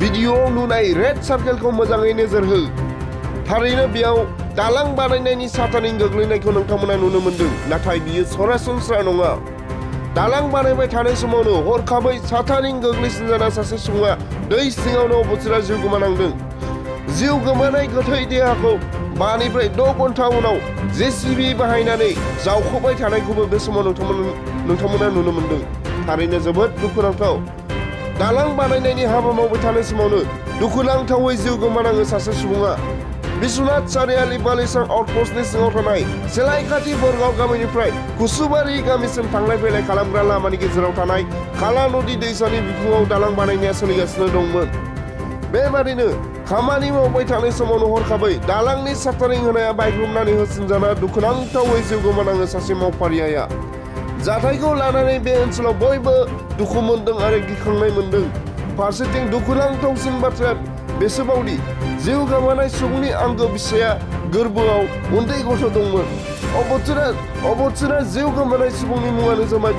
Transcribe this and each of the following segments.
भिडिअ'आव नुनाय रेड सार्केलखौ मोजाङै नोजोर हो। थारैनो बेयाव दालां बानायनायनि साटारिं गोग्लैनायखौ नोंथांमोना नुनो मोन्दों, नाथाय बियो सरासनस्रा नङा। दालां बानायबाय थानाय समावनो हरखाबै साटारिं गोग्लैसिनजाना सासे सुबुङा दै सिङावनो अबथिरा जिउ गोमानांदों। जिउ गोमानाय गोथै देहाखौ 5 निफ्राय 6 घन्टा उनाव JCB बाहायनानै जावख'बाय थानायखौबो बे समाव नोंथांमोना नुनो मोन्दों। थारैनो जोबोद दुखुनांथाव। दालां बानायनायनि हाबा मावबाय थानाय समावनो दुखुनांथावै जिउ गोमानाङो सासे सुबुङा। बिश्वनाथ सारियाली बालिसां आउटपस्टनि सिङाव थानाय सेलायखाथि बरगाव गामिनिफ्राय कुसुबारि गामिसिम थांलाय फैलाय खालामग्रा लामानि गेजेराव थानाय खाला नदि दैसानि बिखुङाव दालां बानायनाया सोलिगासिनो दंमोन। बेबादिनो खामानि मावबाय थानाय समावनो हरखाबै दालांनि साटारिं होनाया बायग्रुमनानै होसिनजाना दुखुनांथावै जिउ गोमानाङो सासे मावफारियाया। जाथायखौ लानानै बे ओनसोलाव बयबो दुखु मोनदों आरो गिखांनाय मोनदों। फारसेथिं दुखुनांथावसिन बाथ्राया बेसोबावदि जिउ गोमानाय सुबुंनि आंगो बिसिया गोरबोआव उन्दै गथ' दंमोन। अबथिरा जिउ गोमानाय सुबुंनि मुङानो जाबाय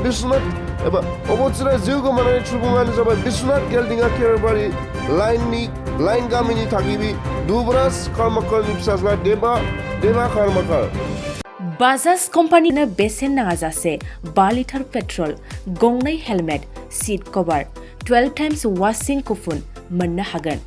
बिश्वनाथ गेलदिङा केरबारि लाइन गामिनि थागिबि दुबराज खारमाकारनि फिसाज्ला देबा खारमाकार। बाजाज कम्पानिनो बेसेन नाङाजासे 5 लिटार पेट्रल, 2 हेलमेट, सीट कभार, 12 टाइम्स वाशिं कुपन मोननो हागोन।